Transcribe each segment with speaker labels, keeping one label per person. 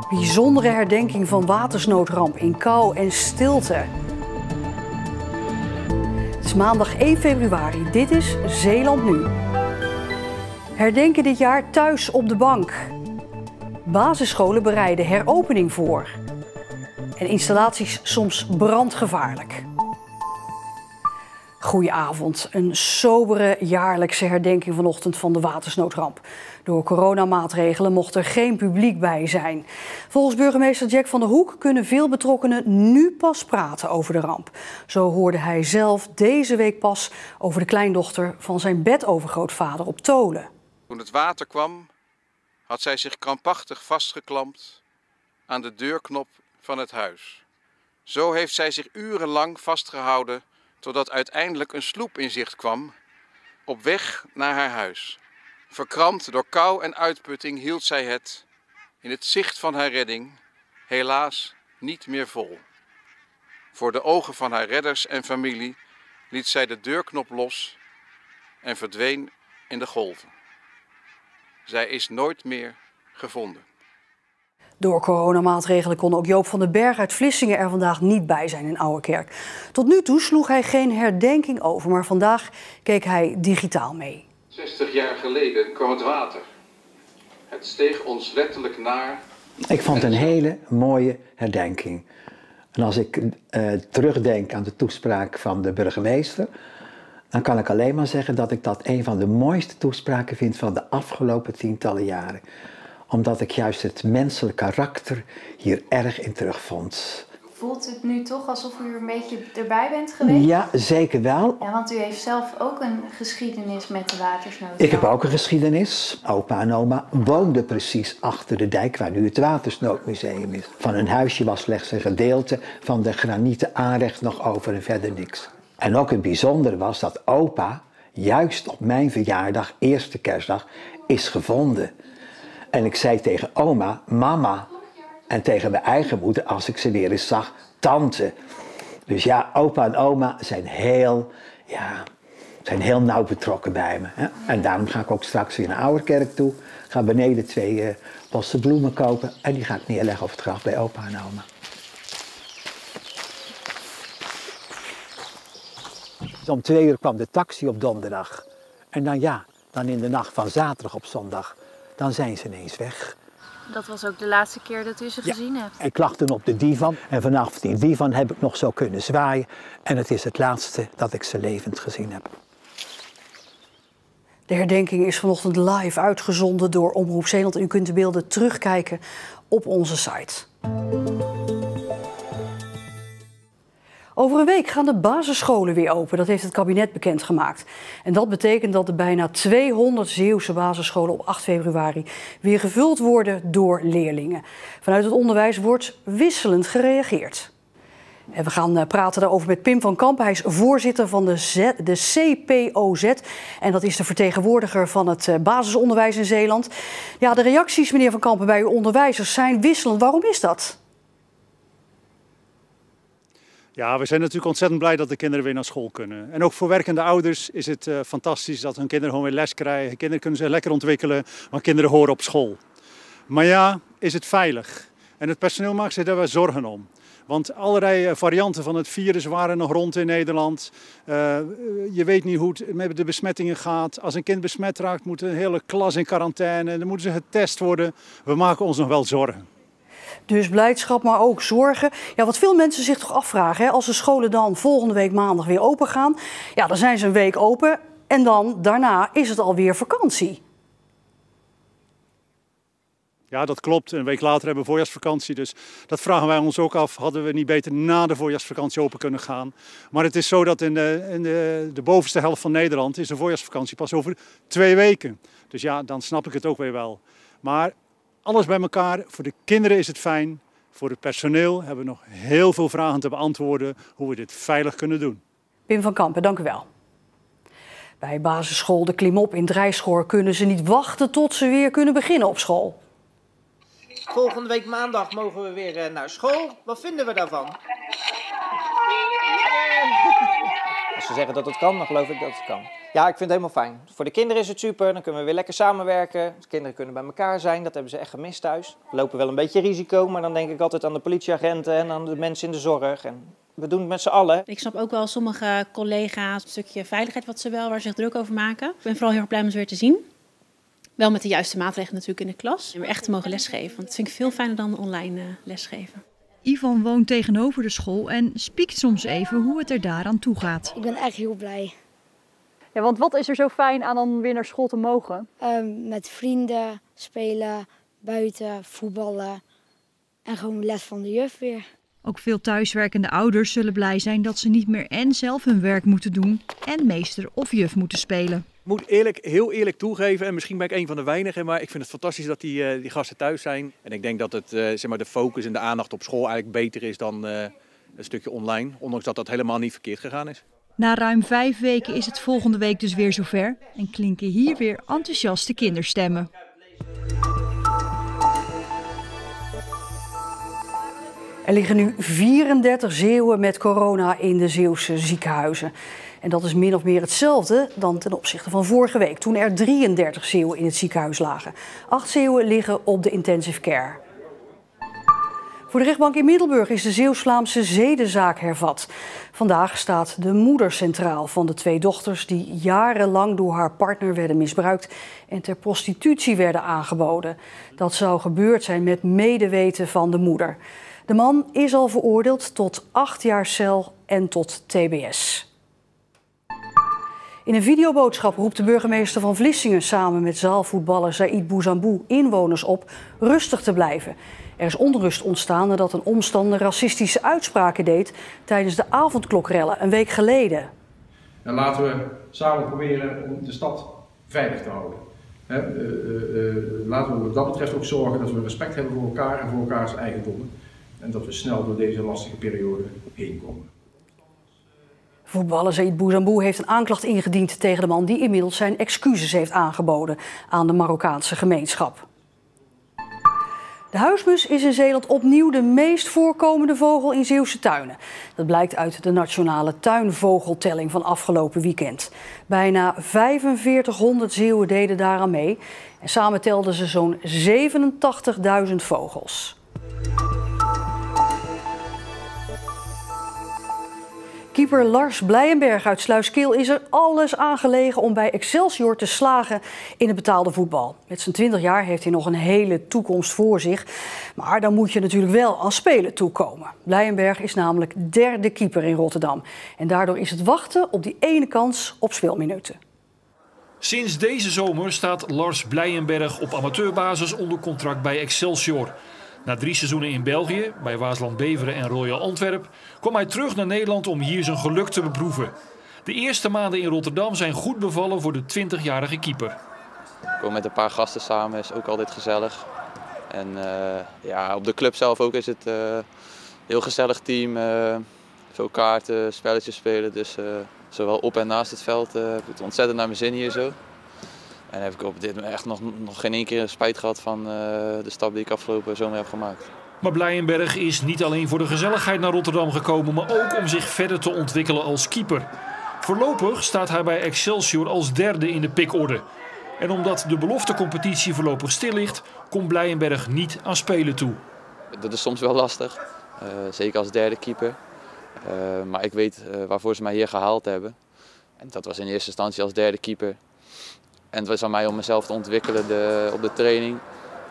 Speaker 1: Bijzondere herdenking van watersnoodramp in kou en stilte. Het is maandag 1 februari. Dit is Zeeland Nu. Herdenken dit jaar thuis op de bank. Basisscholen bereiden heropening voor. En installaties soms brandgevaarlijk. Goedenavond. Een sobere jaarlijkse herdenking vanochtend van de watersnoodramp. Door coronamaatregelen mocht er geen publiek bij zijn. Volgens burgemeester Jack van der Hoek kunnen veel betrokkenen nu pas praten over de ramp. Zo hoorde hij zelf deze week pas over de kleindochter van zijn bedovergrootvader op Tholen.
Speaker 2: Toen het water kwam, had zij zich krampachtig vastgeklampt aan de deurknop van het huis. Zo heeft zij zich urenlang vastgehouden totdat uiteindelijk een sloep in zicht kwam op weg naar haar huis. Verkrampt door kou en uitputting hield zij het, in het zicht van haar redding, helaas niet meer vol. Voor de ogen van haar redders en familie liet zij de deurknop los en verdween in de golven. Zij is nooit meer gevonden.
Speaker 1: Door coronamaatregelen kon ook Joop van den Berg uit Vlissingen er vandaag niet bij zijn in Ouwerkerk. Tot nu toe sloeg hij geen herdenking over, maar vandaag keek hij digitaal mee.
Speaker 2: 60 jaar geleden kwam het water. Het steeg ons letterlijk naar.
Speaker 3: Ik vond het een hele mooie herdenking. En als ik terugdenk aan de toespraak van de burgemeester, dan kan ik alleen maar zeggen dat ik dat een van de mooiste toespraken vind van de afgelopen tientallen jaren. Omdat ik juist het menselijk karakter hier erg in terugvond.
Speaker 4: Voelt het nu toch alsof u een beetje erbij bent geweest?
Speaker 3: Ja, zeker wel.
Speaker 4: Ja, want u heeft zelf ook een geschiedenis met de watersnoodramp.
Speaker 3: Ik heb ook een geschiedenis. Opa en oma woonden precies achter de dijk waar nu het Watersnoodmuseum is. Van hun huisje was slechts een gedeelte van de granieten aanrecht nog over en verder niks. En ook het bijzondere was dat opa juist op mijn verjaardag, eerste kerstdag, is gevonden. En ik zei tegen oma, mama. En tegen mijn eigen moeder, als ik ze weer eens zag, tante. Dus ja, opa en oma zijn heel nauw betrokken bij me. Hè? En daarom ga ik ook straks weer naar Ouwerkerk toe. Ga beneden 2 bossen bloemen kopen. En die ga ik neerleggen op het graf bij opa en oma. Dus om 2 uur kwam de taxi op donderdag. En dan in de nacht van zaterdag op zondag, dan zijn ze ineens weg.
Speaker 4: Dat was ook de laatste keer dat u ze gezien hebt.
Speaker 3: Ik lag toen op de divan en vanaf die divan heb ik nog zo kunnen zwaaien. En het is het laatste dat ik ze levend gezien heb.
Speaker 1: De herdenking is vanochtend live uitgezonden door Omroep Zeeland. En u kunt de beelden terugkijken op onze site. Over een week gaan de basisscholen weer open. Dat heeft het kabinet bekendgemaakt. En dat betekent dat de bijna 200 Zeeuwse basisscholen op 8 februari weer gevuld worden door leerlingen. Vanuit het onderwijs wordt wisselend gereageerd. En we gaan praten daarover met Pim van Kampen. Hij is voorzitter van de CPOZ. En dat is de vertegenwoordiger van het basisonderwijs in Zeeland. Ja, de reacties, meneer Van Kampen, bij uw onderwijzers zijn wisselend. Waarom is dat?
Speaker 5: Ja, we zijn natuurlijk ontzettend blij dat de kinderen weer naar school kunnen. En ook voor werkende ouders is het fantastisch dat hun kinderen gewoon weer les krijgen. Kinderen kunnen zich lekker ontwikkelen, want kinderen horen op school. Maar ja, is het veilig? En het personeel maakt zich daar wel zorgen om. Want allerlei varianten van het virus waren nog rond in Nederland. Je weet niet hoe het met de besmettingen gaat. Als een kind besmet raakt, moet een hele klas in quarantaine. Dan moeten ze getest worden. We maken ons nog wel zorgen.
Speaker 1: Dus blijdschap, maar ook zorgen. Ja, wat veel mensen zich toch afvragen, hè? Als de scholen dan volgende week maandag weer open gaan, ja, dan zijn ze een week open en dan daarna is het alweer vakantie.
Speaker 5: Ja, dat klopt. Een week later hebben we voorjaarsvakantie. Dus dat vragen wij ons ook af. Hadden we niet beter na de voorjaarsvakantie open kunnen gaan? Maar het is zo dat in de bovenste helft van Nederland is de voorjaarsvakantie pas over 2 weken. Dus ja, dan snap ik het ook weer wel. Maar alles bij elkaar, voor de kinderen is het fijn. Voor het personeel hebben we nog heel veel vragen te beantwoorden hoe we dit veilig kunnen doen.
Speaker 1: Pim van Kampen, dank u wel. Bij basisschool De Klimop in Drijschoor kunnen ze niet wachten tot ze weer kunnen beginnen op school.
Speaker 6: Volgende week maandag mogen we weer naar school. Wat vinden we daarvan? Als ze zeggen dat het kan, dan geloof ik dat het kan. Ja, ik vind het helemaal fijn. Voor de kinderen is het super, dan kunnen we weer lekker samenwerken. De kinderen kunnen bij elkaar zijn, dat hebben ze echt gemist thuis. We lopen wel een beetje risico, maar dan denk ik altijd aan de politieagenten en aan de mensen in de zorg. En we doen het met z'n allen.
Speaker 7: Ik snap ook wel sommige collega's, een stukje veiligheid waar ze zich druk over maken. Ik ben vooral heel erg blij om ze weer te zien. Wel met de juiste maatregelen natuurlijk in de klas. En weer echt te mogen lesgeven, want dat vind ik veel fijner dan online lesgeven.
Speaker 8: Ivan woont tegenover de school en spiekt soms even hoe het er daaraan toe gaat.
Speaker 9: Ik ben echt heel blij.
Speaker 10: Ja, want wat is er zo fijn aan dan weer naar school te mogen?
Speaker 9: Met vrienden, spelen, buiten, voetballen en gewoon les van de juf weer.
Speaker 8: Ook veel thuiswerkende ouders zullen blij zijn dat ze niet meer en zelf hun werk moeten doen en meester of juf moeten spelen.
Speaker 11: Ik moet heel eerlijk toegeven, en misschien ben ik een van de weinigen, maar ik vind het fantastisch dat die gasten thuis zijn. En ik denk dat het, de focus en de aandacht op school eigenlijk beter is dan een stukje online, ondanks dat dat helemaal niet verkeerd gegaan is.
Speaker 8: Na ruim 5 weken is het volgende week dus weer zover en klinken hier weer enthousiaste kinderstemmen.
Speaker 1: Er liggen nu 34 Zeeuwen met corona in de Zeeuwse ziekenhuizen. En dat is min of meer hetzelfde dan ten opzichte van vorige week, toen er 33 Zeeuwen in het ziekenhuis lagen. 8 Zeeuwen liggen op de intensive care. Voor de rechtbank in Middelburg is de Zeeuws-Vlaamse zedenzaak hervat. Vandaag staat de moeder centraal van de 2 dochters die jarenlang door haar partner werden misbruikt en ter prostitutie werden aangeboden. Dat zou gebeurd zijn met medeweten van de moeder. De man is al veroordeeld tot 8 jaar cel en tot TBS. In een videoboodschap roept de burgemeester van Vlissingen samen met zaalvoetballer Saïd Bouzambou inwoners op rustig te blijven. Er is onrust ontstaan nadat een omstander racistische uitspraken deed tijdens de avondklokrellen een week geleden.
Speaker 12: En laten we samen proberen om de stad veilig te houden. Laten we wat dat betreft ook zorgen dat we respect hebben voor elkaar en voor elkaars eigendommen. En dat we snel door deze lastige periode heen komen.
Speaker 1: Voetballer Saïd Bouzambou heeft een aanklacht ingediend tegen de man die inmiddels zijn excuses heeft aangeboden aan de Marokkaanse gemeenschap. De huismus is in Zeeland opnieuw de meest voorkomende vogel in Zeeuwse tuinen. Dat blijkt uit de nationale tuinvogeltelling van afgelopen weekend. Bijna 4500 Zeeuwen deden daaraan mee en samen telden ze zo'n 87.000 vogels. Keeper Lars Blijenberg uit Sluiskil is er alles aan gelegen om bij Excelsior te slagen in het betaalde voetbal. Met zijn 20 jaar heeft hij nog een hele toekomst voor zich. Maar dan moet je natuurlijk wel aan spelen toekomen. Blijenberg is namelijk 3e keeper in Rotterdam. En daardoor is het wachten op die ene kans op speelminuten.
Speaker 13: Sinds deze zomer staat Lars Blijenberg op amateurbasis onder contract bij Excelsior. Na 3 seizoenen in België, bij Waasland Beveren en Royal Antwerp, kwam hij terug naar Nederland om hier zijn geluk te beproeven. De eerste maanden in Rotterdam zijn goed bevallen voor de 20-jarige keeper.
Speaker 14: Ik kom met een paar gasten samen, is ook altijd gezellig. En op de club zelf ook is het een heel gezellig team. Veel kaarten, spelletjes spelen, dus zowel op en naast het veld heb ik het ontzettend naar mijn zin hier zo. En heb ik op dit moment echt nog geen één keer spijt gehad van de stap die ik afgelopen zomer heb gemaakt.
Speaker 13: Maar Blijenberg is niet alleen voor de gezelligheid naar Rotterdam gekomen, maar ook om zich verder te ontwikkelen als keeper. Voorlopig staat hij bij Excelsior als 3e in de pikorde. En omdat de beloftecompetitie voorlopig stil ligt, komt Blijenberg niet aan spelen toe.
Speaker 14: Dat is soms wel lastig, zeker als 3e keeper. Maar ik weet waarvoor ze mij hier gehaald hebben. En dat was in eerste instantie als 3e keeper. En het was aan mij om mezelf te ontwikkelen op de training.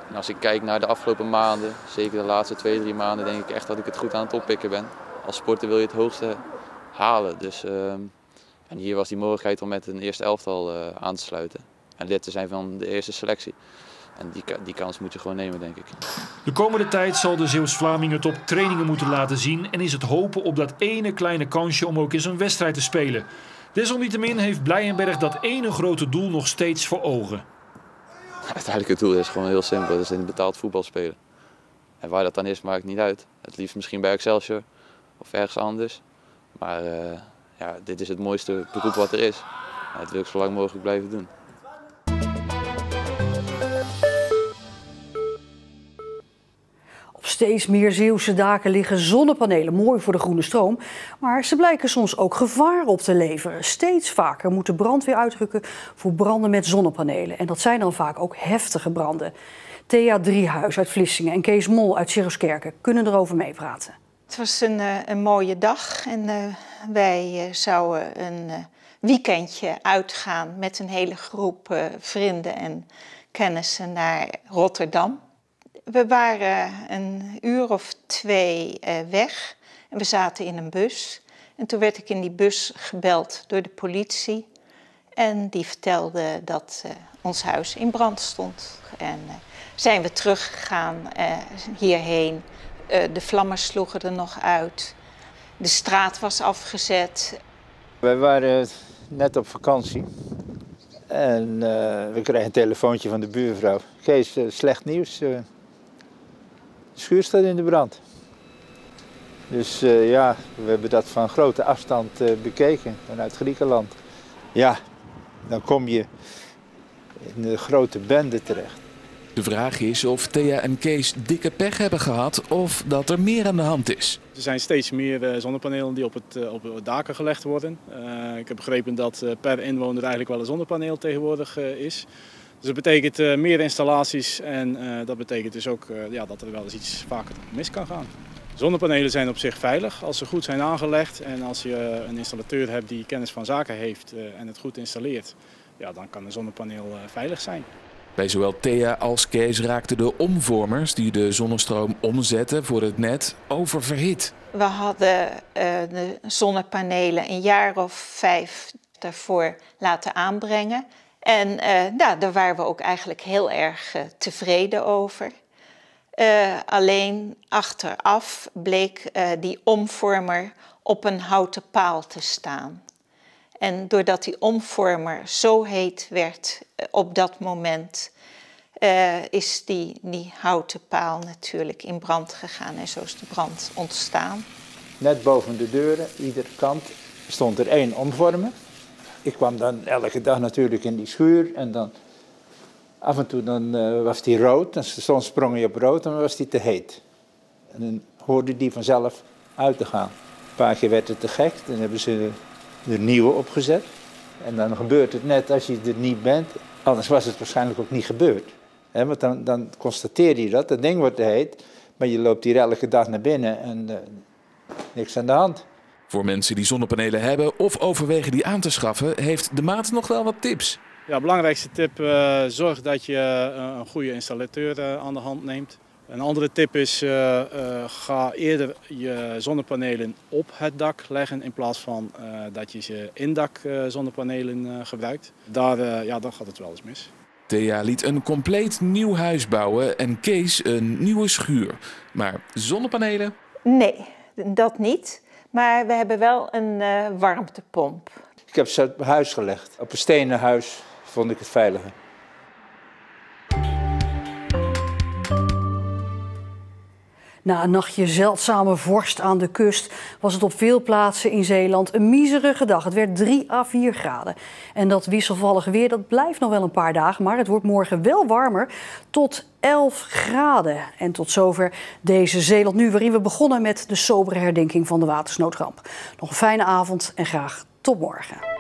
Speaker 14: En als ik kijk naar de afgelopen maanden, zeker de laatste 2-3 maanden, denk ik echt dat ik het goed aan het oppikken ben. Als sporter wil je het hoogste halen. Dus, en hier was die mogelijkheid om met een eerste elftal aan te sluiten. En lid te zijn van de eerste selectie. En die kans moet je gewoon nemen, denk ik.
Speaker 13: De komende tijd zal de Zeeuws-Vlaming het op trainingen moeten laten zien. En is het hopen op dat ene kleine kansje om ook eens een wedstrijd te spelen. Desalniettemin heeft Blijenberg dat ene grote doel nog steeds voor ogen.
Speaker 14: Uiteindelijk het doel is gewoon heel simpel, dat is in het betaald voetbal spelen. En waar dat dan is, maakt niet uit. Het liefst misschien bij Excelsior of ergens anders. Maar dit is het mooiste beroep wat er is. En dat wil ik zo lang mogelijk blijven doen.
Speaker 1: steeds meer Zeeuwse daken liggen zonnepanelen, mooi voor de groene stroom. Maar ze blijken soms ook gevaar op te leveren. Steeds vaker moet de brandweer uitrukken voor branden met zonnepanelen. En dat zijn dan vaak ook heftige branden. Thea Driehuis uit Vlissingen en Kees Mol uit Siruskerke kunnen erover meepraten.
Speaker 15: Het was een mooie dag en wij zouden een weekendje uitgaan met een hele groep vrienden en kennissen naar Rotterdam. We waren een uur of 2 weg en we zaten in een bus. En toen werd ik in die bus gebeld door de politie. En die vertelde dat ons huis in brand stond. En zijn we teruggegaan hierheen. De vlammen sloegen er nog uit. De straat was afgezet.
Speaker 16: Wij waren net op vakantie. En we kregen een telefoontje van de buurvrouw. Kees, slecht nieuws. De schuur staat in de brand. Dus ja, we hebben dat van grote afstand bekeken vanuit Griekenland. Ja, dan kom je in de grote bende terecht.
Speaker 17: De vraag is of Thea en Kees dikke pech hebben gehad of dat er meer aan de hand is.
Speaker 18: Er zijn steeds meer zonnepanelen die op het daken gelegd worden. Ik heb begrepen dat per inwoner eigenlijk wel een zonnepaneel tegenwoordig is. Dus dat betekent meer installaties en dat betekent dus ook dat er wel eens iets vaker mis kan gaan. Zonnepanelen zijn op zich veilig als ze goed zijn aangelegd en als je een installateur hebt die kennis van zaken heeft en het goed installeert, ja, dan kan een zonnepaneel veilig zijn.
Speaker 17: Bij zowel Thea als Kees raakten de omvormers die de zonnestroom omzetten voor het net oververhit.
Speaker 15: We hadden de zonnepanelen een jaar of 5 daarvoor laten aanbrengen. En daar waren we ook eigenlijk heel erg tevreden over. Alleen achteraf bleek die omvormer op een houten paal te staan. En doordat die omvormer zo heet werd op dat moment, is die houten paal natuurlijk in brand gegaan en zo is de brand ontstaan.
Speaker 16: Net boven de deuren, iedere kant, stond er 1 omvormer. Ik kwam dan elke dag natuurlijk in die schuur en dan af en toe was die rood. En soms sprong je op rood en dan was die te heet. En dan hoorde die vanzelf uit te gaan. Een paar keer werd het te gek, dan hebben ze er nieuwe opgezet. En dan gebeurt het net als je er niet bent. Anders was het waarschijnlijk ook niet gebeurd. Want dan constateer je dat ding wordt te heet. Maar je loopt hier elke dag naar binnen en niks aan de hand.
Speaker 17: Voor mensen die zonnepanelen hebben of overwegen die aan te schaffen, heeft de maat nog wel wat tips.
Speaker 18: Ja, belangrijkste tip, zorg dat je een goede installateur aan de hand neemt. Een andere tip is, ga eerder je zonnepanelen op het dak leggen in plaats van dat je ze in dak zonnepanelen gebruikt. Dan gaat het wel eens mis.
Speaker 17: Thea liet een compleet nieuw huis bouwen en Kees een nieuwe schuur. Maar zonnepanelen?
Speaker 15: Nee, dat niet. Maar we hebben wel een warmtepomp.
Speaker 16: Ik heb ze op huis gelegd. Op een stenen huis vond ik het veiliger.
Speaker 1: Na een nachtje zeldzame vorst aan de kust was het op veel plaatsen in Zeeland een miserige dag. Het werd 3 à 4 graden. En dat wisselvallige weer dat blijft nog wel een paar dagen, maar het wordt morgen wel warmer tot 11 graden. En tot zover deze Zeeland Nu, waarin we begonnen met de sobere herdenking van de watersnoodramp. Nog een fijne avond en graag tot morgen.